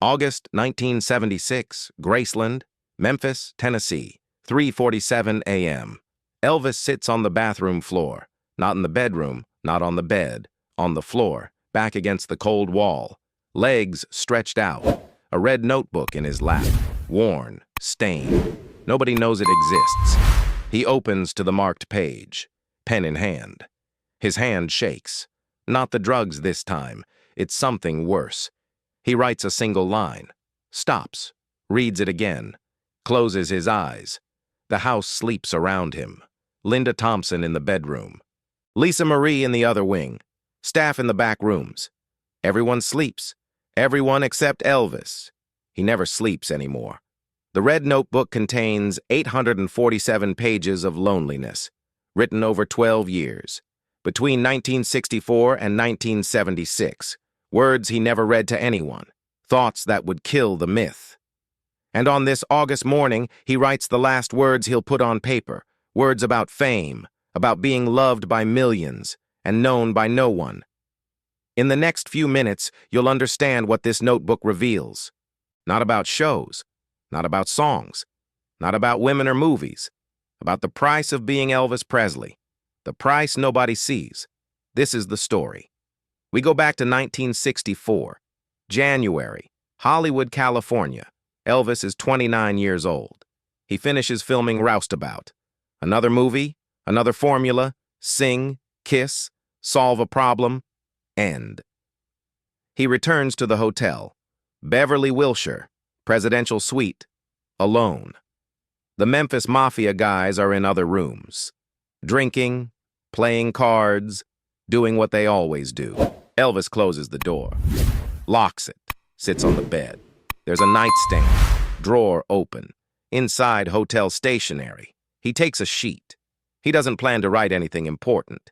August 1976, Graceland, Memphis, Tennessee, 3:47 a.m. Elvis sits on the bathroom floor, not in the bedroom, not on the bed, on the floor, back against the cold wall, legs stretched out, a red notebook in his lap, worn, stained. Nobody knows it exists. He opens to the marked page, pen in hand. His hand shakes. Not the drugs this time. It's something worse. He writes a single line, stops, reads it again, closes his eyes. The house sleeps around him. Linda Thompson in the bedroom. Lisa Marie in the other wing. Staff in the back rooms. Everyone sleeps. Everyone except Elvis. He never sleeps anymore. The red notebook contains 847 pages of loneliness, written over 12 years. Between 1964 and 1976, words he never read to anyone, thoughts that would kill the myth. And on this August morning, he writes the last words he'll put on paper, words about fame, about being loved by millions and known by no one. In the next few minutes, you'll understand what this notebook reveals. Not about shows, not about songs, not about women or movies, about the price of being Elvis Presley, the price nobody sees. This is the story. We go back to 1964, January, Hollywood, California. Elvis is 29 years old. He finishes filming Roustabout. Another movie, another formula, sing, kiss, solve a problem, end. He returns to the hotel, Beverly, Wilshire, presidential suite, alone. The Memphis Mafia guys are in other rooms, drinking, playing cards, doing what they always do. Elvis closes the door, locks it, sits on the bed. There's a nightstand, drawer open. Inside, hotel stationery. He takes a sheet. He doesn't plan to write anything important.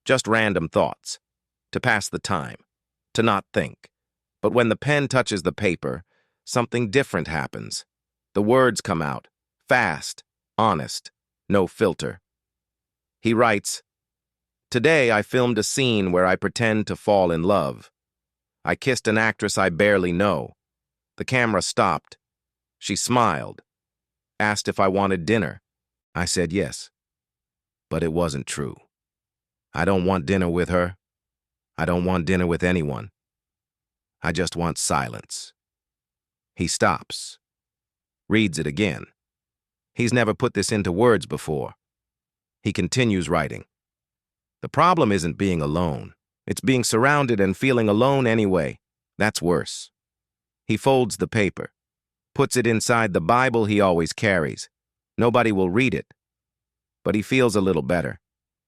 Just random thoughts. To pass the time. To not think. But when the pen touches the paper, something different happens. The words come out. Fast. Honest. No filter. He writes, "Today I filmed a scene where I pretend to fall in love. I kissed an actress I barely know. The camera stopped. She smiled. Asked if I wanted dinner. I said yes. But it wasn't true. I don't want dinner with her. I don't want dinner with anyone. I just want silence." He stops. Reads it again. He's never put this into words before. He continues writing. The problem isn't being alone. It's being surrounded and feeling alone anyway. That's worse. He folds the paper, puts it inside the Bible he always carries. Nobody will read it. But he feels a little better.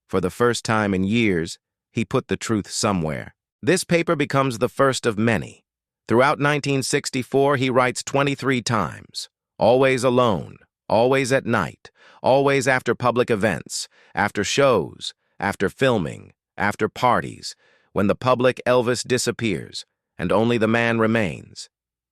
For the first time in years, he put the truth somewhere. This paper becomes the first of many. Throughout 1964, he writes 23 times. Always alone, always at night, always after public events, after shows, after filming, after parties, when the public Elvis disappears, and only the man remains.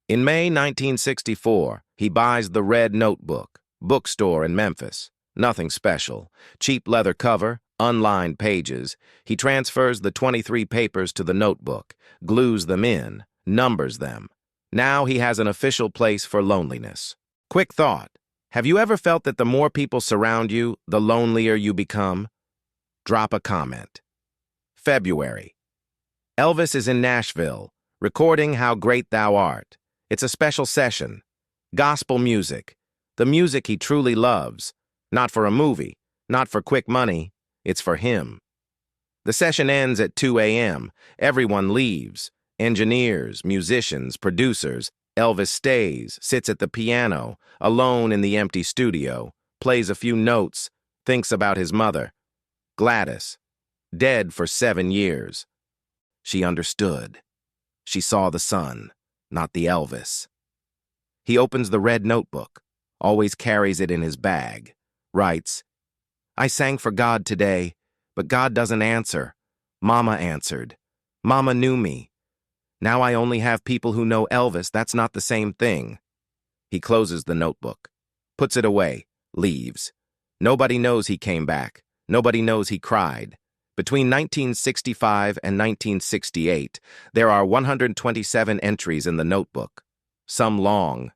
In May 1964, he buys the Red Notebook, bookstore in Memphis. Nothing special. Cheap leather cover, unlined pages. He transfers the 23 papers to the notebook, glues them in, numbers them. Now he has an official place for loneliness. Quick thought. Have you ever felt that the more people surround you, the lonelier you become? Drop a comment. February. Elvis is in Nashville, recording How Great Thou Art. It's a special session. Gospel music. The music he truly loves. Not for a movie, not for quick money. It's for him. The session ends at 2 a.m. Everyone leaves. Engineers, musicians, producers. Elvis stays, sits at the piano, alone in the empty studio, plays a few notes, thinks about his mother. Gladys, dead for 7 years. She understood. She saw the son, not the Elvis. He opens the Red Notebook, always carries it in his bag, writes, "I sang for God today, but God doesn't answer. Mama answered. Mama knew me. Now I only have people who know Elvis. That's not the same thing." He closes the notebook, puts it away, leaves. Nobody knows he came back. Nobody knows he cried. Between 1965 and 1968, there are 127 entries in the notebook. some long,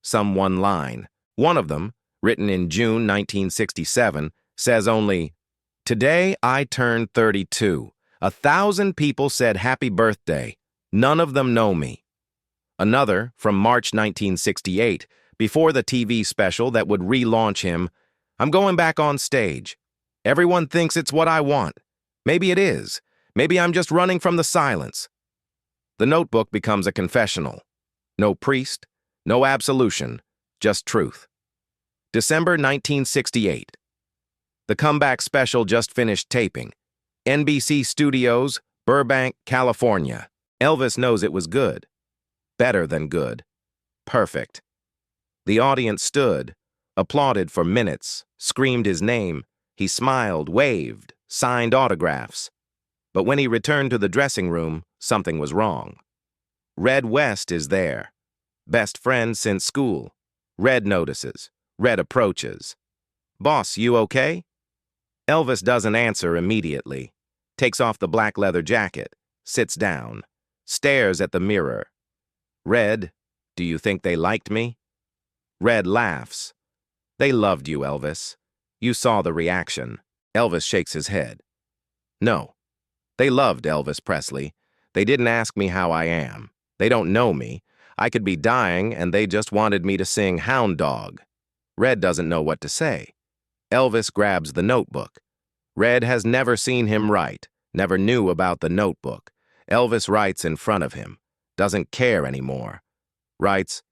some one line. One of them, written in June 1967, says only, "Today I turned 32. 1,000 people said happy birthday. None of them know me." Another, from March 1968, before the TV special that would relaunch him, "I'm going back on stage. Everyone thinks it's what I want. Maybe it is. Maybe I'm just running from the silence." The notebook becomes a confessional. No priest, no absolution, just truth. December 1968. The comeback special just finished taping. NBC Studios, Burbank, California. Elvis knows it was good. Better than good. Perfect. The audience stood, applauded for minutes, screamed his name. He smiled, waved, signed autographs. But when he returned to the dressing room, something was wrong. Red West is there. Best friend since school. Red notices. Red approaches. "Boss, you okay?" Elvis doesn't answer immediately. Takes off the black leather jacket. Sits down. Stares at the mirror. "Red, do you think they liked me?" Red laughs. "They loved you, Elvis. You saw the reaction." Elvis shakes his head. "No. They loved Elvis Presley. They didn't ask me how I am. They don't know me. I could be dying, and they just wanted me to sing Hound Dog." Red doesn't know what to say. Elvis grabs the notebook. Red has never seen him write, never knew about the notebook. Elvis writes in front of him. Doesn't care anymore. Writes,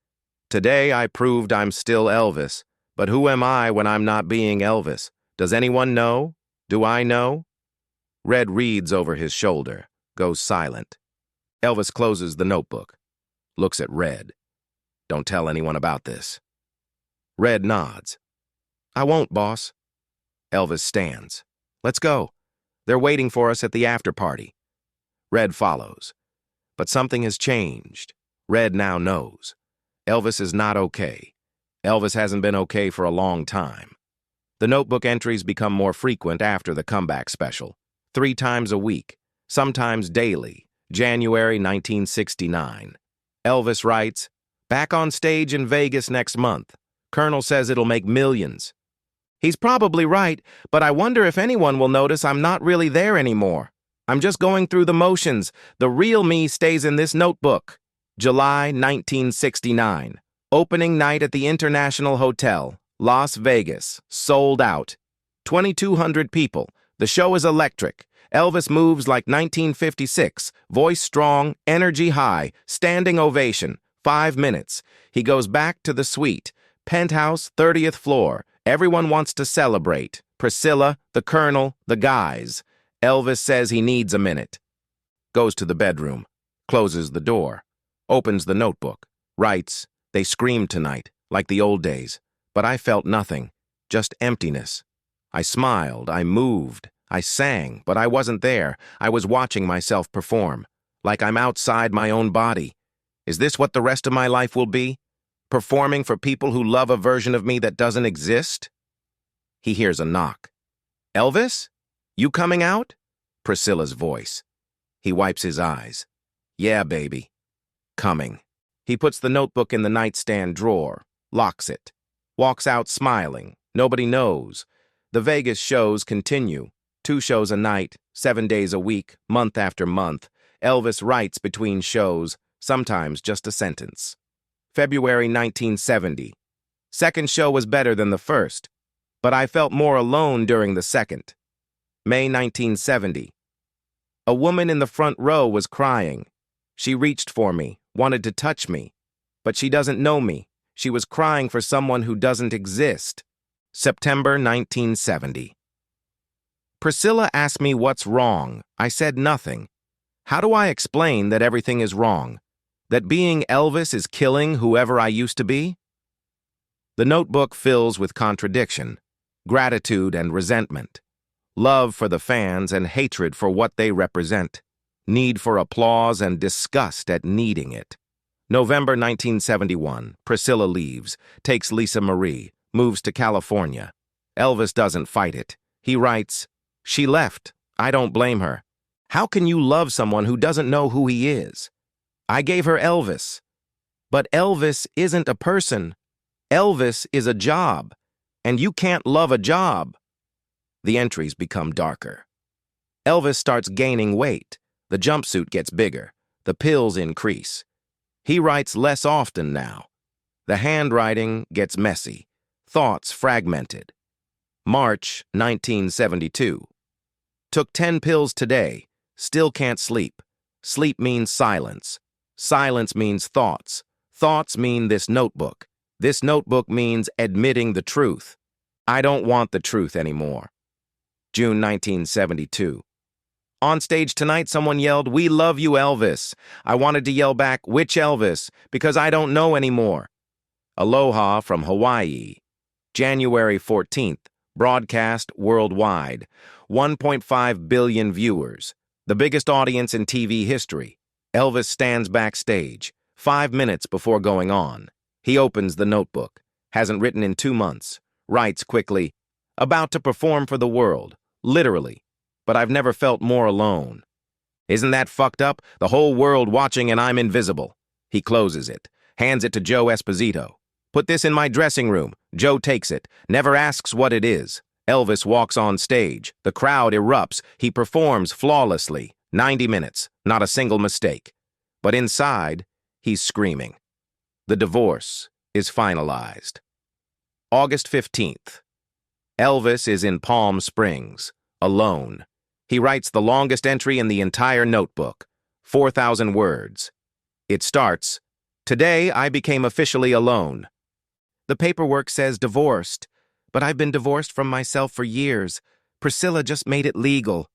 "Today I proved I'm still Elvis, but who am I when I'm not being Elvis? Does anyone know? Do I know?" Red reads over his shoulder, goes silent. Elvis closes the notebook, looks at Red. "Don't tell anyone about this." Red nods. "I won't, boss." Elvis stands. "Let's go. They're waiting for us at the after party." Red follows. But something has changed. Red now knows. Elvis is not okay. Elvis hasn't been okay for a long time. The notebook entries become more frequent after the comeback special. 3 times a week, sometimes daily. January 1969. Elvis writes, "Back on stage in Vegas next month. Colonel says it'll make millions." He's probably right, but I wonder if anyone will notice I'm not really there anymore. I'm just going through the motions. The real me stays in this notebook. July 1969. Opening night at the International Hotel, Las Vegas. Sold out. 2,200 people. The show is electric. Elvis moves like 1956. Voice strong, energy high, standing ovation. 5 minutes. He goes back to the suite. Penthouse, 30th floor. Everyone wants to celebrate. Priscilla, the Colonel, the guys. Elvis says he needs a minute. Goes to the bedroom. Closes the door. Opens the notebook. Writes, "They screamed tonight, like the old days. But I felt nothing. Just emptiness. I smiled. I moved. I sang, but I wasn't there. I was watching myself perform. Like I'm outside my own body. Is this what the rest of my life will be? Performing for people who love a version of me that doesn't exist?" He hears a knock. "Elvis? You coming out?" Priscilla's voice. He wipes his eyes. "Yeah, baby. Coming." He puts the notebook in the nightstand drawer, locks it, walks out smiling. Nobody knows. The Vegas shows continue. 2 shows a night, 7 days a week, month after month. Elvis writes between shows, sometimes just a sentence. February 1970. Second show was better than the first, but I felt more alone during the second. May 1970. A woman in the front row was crying. She reached for me, wanted to touch me, but she doesn't know me. She was crying for someone who doesn't exist. September 1970. Priscilla asked me what's wrong. I said nothing. How do I explain that everything is wrong? That being Elvis is killing whoever I used to be? The notebook fills with contradiction, gratitude and resentment, love for the fans and hatred for what they represent, need for applause and disgust at needing it. November 1971, Priscilla leaves, takes Lisa Marie, moves to California. Elvis doesn't fight it. He writes, "She left. I don't blame her. How can you love someone who doesn't know who he is? I gave her Elvis." But Elvis isn't a person. Elvis is a job, and you can't love a job. The entries become darker. Elvis starts gaining weight. The jumpsuit gets bigger. The pills increase. He writes less often now. The handwriting gets messy. Thoughts fragmented. March 1972. Took 10 pills today. Still can't sleep. Sleep means silence. Silence means thoughts. Thoughts mean this notebook. This notebook means admitting the truth. I don't want the truth anymore. June 1972. On stage tonight, someone yelled, "We love you, Elvis." I wanted to yell back, "Which Elvis?" because I don't know anymore. Aloha from Hawaii. January 14th. Broadcast worldwide. 1.5 billion viewers. The biggest audience in TV history. Elvis stands backstage, 5 minutes before going on. He opens the notebook. Hasn't written in 2 months. Writes quickly, "About to perform for the world." Literally. But I've never felt more alone. Isn't that fucked up? The whole world watching and I'm invisible. He closes it. Hands it to Joe Esposito. "Put this in my dressing room." Joe takes it. Never asks what it is. Elvis walks on stage. The crowd erupts. He performs flawlessly. 90 minutes. Not a single mistake. But inside, he's screaming. The divorce is finalized. August 15th. Elvis is in Palm Springs, alone. He writes the longest entry in the entire notebook, 4,000 words. It starts, "Today I became officially alone. The paperwork says divorced, but I've been divorced from myself for years. Priscilla just made it legal."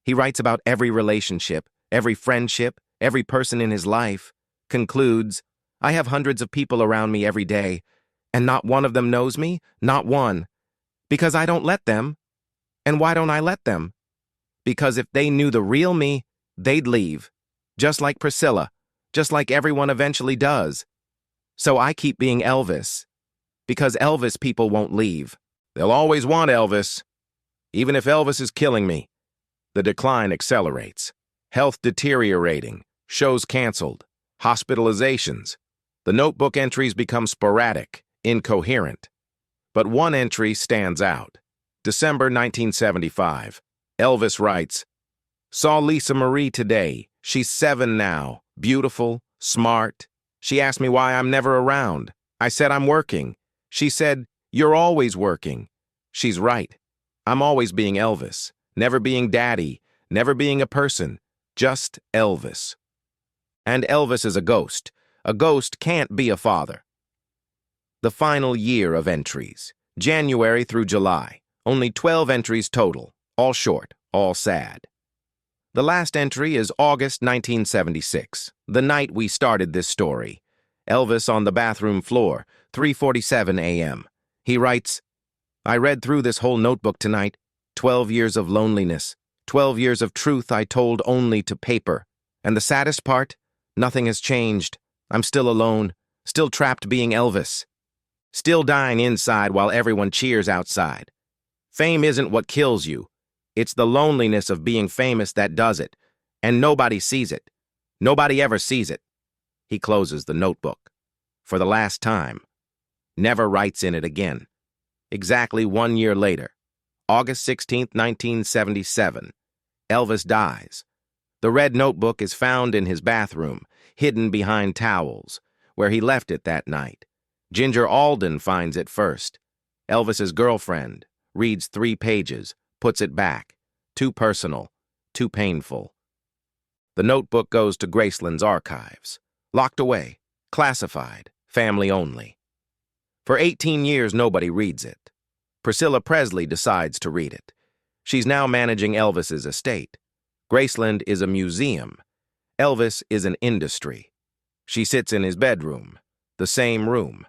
He writes about every relationship, every friendship, every person in his life. Concludes, "I have hundreds of people around me every day, and not one of them knows me, not one. Because I don't let them. And why don't I let them? Because if they knew the real me, they'd leave. Just like Priscilla, just like everyone eventually does. So I keep being Elvis. Because Elvis people won't leave. They'll always want Elvis. Even if Elvis is killing me." The decline accelerates. Health deteriorating. Shows canceled. Hospitalizations. The notebook entries become sporadic, incoherent. But one entry stands out. December 1975. Elvis writes, "Saw Lisa Marie today. She's 7 now. Beautiful, smart. She asked me why I'm never around. I said I'm working. She said, 'You're always working.' She's right. I'm always being Elvis. Never being daddy. Never being a person. Just Elvis. And Elvis is a ghost. A ghost can't be a father." The final year of entries. January through July. Only 12 entries total. All short, all sad. The last entry is August 1976, the night we started this story. Elvis on the bathroom floor, 3:47 a.m. He writes, "I read through this whole notebook tonight. 12 years of loneliness. 12 years of truth I told only to paper. And the saddest part? Nothing has changed. I'm still alone. Still trapped being Elvis. Still dying inside while everyone cheers outside. Fame isn't what kills you. It's the loneliness of being famous that does it. And nobody sees it. Nobody ever sees it." He closes the notebook. For the last time. Never writes in it again. Exactly 1 year later. August 16th, 1977. Elvis dies. The red notebook is found in his bathroom, hidden behind towels, where he left it that night. Ginger Alden finds it first. Elvis's girlfriend reads 3 pages, puts it back. Too personal, too painful. The notebook goes to Graceland's archives. Locked away, classified, family only. For 18 years, nobody reads it. Priscilla Presley decides to read it. She's now managing Elvis's estate. Graceland is a museum. Elvis is an industry. She sits in his bedroom, the same room,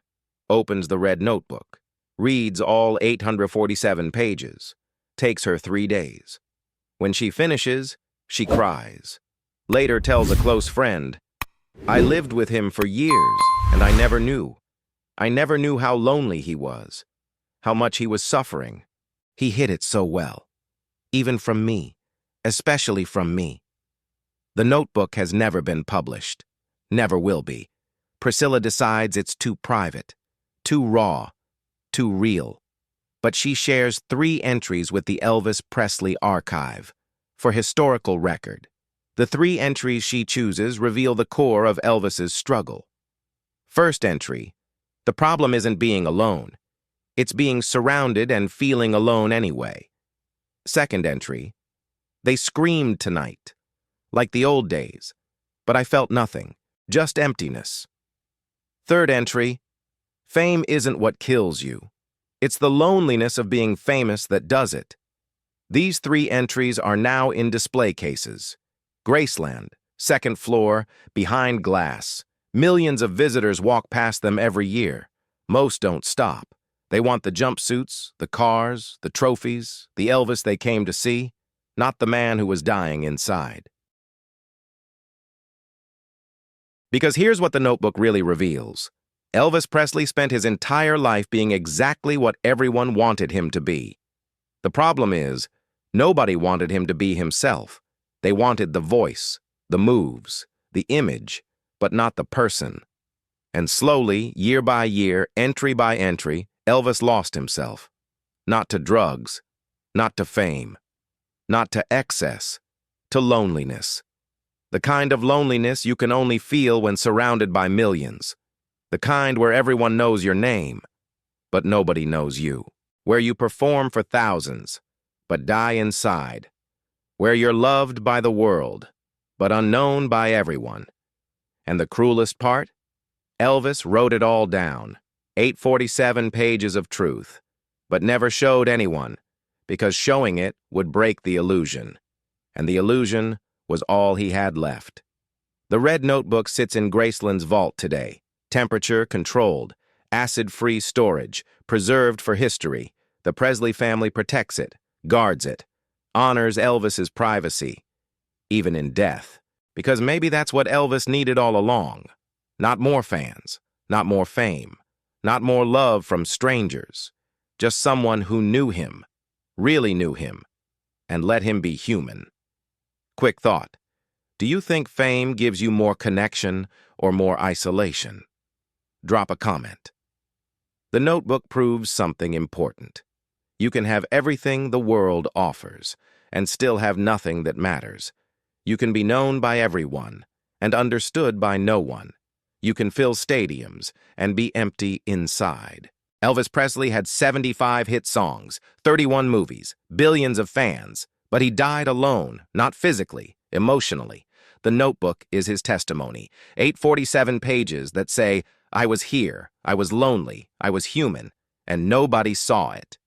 opens the red notebook, reads all 847 pages. Takes her 3 days. When she finishes, she cries. Later tells a close friend, "I lived with him for years, and I never knew. I never knew how lonely he was, how much he was suffering. He hid it so well. Even from me, especially from me." The notebook has never been published. Never will be. Priscilla decides it's too private, too raw, too real. But she shares 3 entries with the Elvis Presley archive for historical record. The 3 entries she chooses reveal the core of Elvis's struggle. First entry: the problem isn't being alone. It's being surrounded and feeling alone anyway. Second entry: they screamed tonight, like the old days, but I felt nothing, just emptiness. Third entry: fame isn't what kills you. It's the loneliness of being famous that does it. These 3 entries are now in display cases. Graceland, 2nd floor, behind glass. Millions of visitors walk past them every year. Most don't stop. They want the jumpsuits, the cars, the trophies, the Elvis they came to see, not the man who was dying inside. Because here's what the notebook really reveals. Elvis Presley spent his entire life being exactly what everyone wanted him to be. The problem is, nobody wanted him to be himself. They wanted the voice, the moves, the image, but not the person. And slowly, year by year, entry by entry, Elvis lost himself. Not to drugs, not to fame, not to excess, to loneliness. The kind of loneliness you can only feel when surrounded by millions. The kind where everyone knows your name, but nobody knows you. Where you perform for thousands, but die inside. Where you're loved by the world, but unknown by everyone. And the cruelest part? Elvis wrote it all down, 847 pages of truth, but never showed anyone, because showing it would break the illusion. And the illusion was all he had left. The red notebook sits in Graceland's vault today, temperature controlled, acid-free storage, preserved for history. The Presley family protects it, guards it, honors Elvis's privacy, even in death. Because maybe that's what Elvis needed all along. Not more fans, not more fame, not more love from strangers. Just someone who knew him, really knew him, and let him be human. Quick thought. Do you think fame gives you more connection or more isolation? Drop a comment. The notebook proves something important. You can have everything the world offers and still have nothing that matters. You can be known by everyone and understood by no one. You can fill stadiums and be empty inside. Elvis Presley had 75 hit songs, 31 movies, billions of fans, but he died alone, not physically, emotionally. The notebook is his testimony, 847 pages that say, I was here, I was lonely, I was human, and nobody saw it.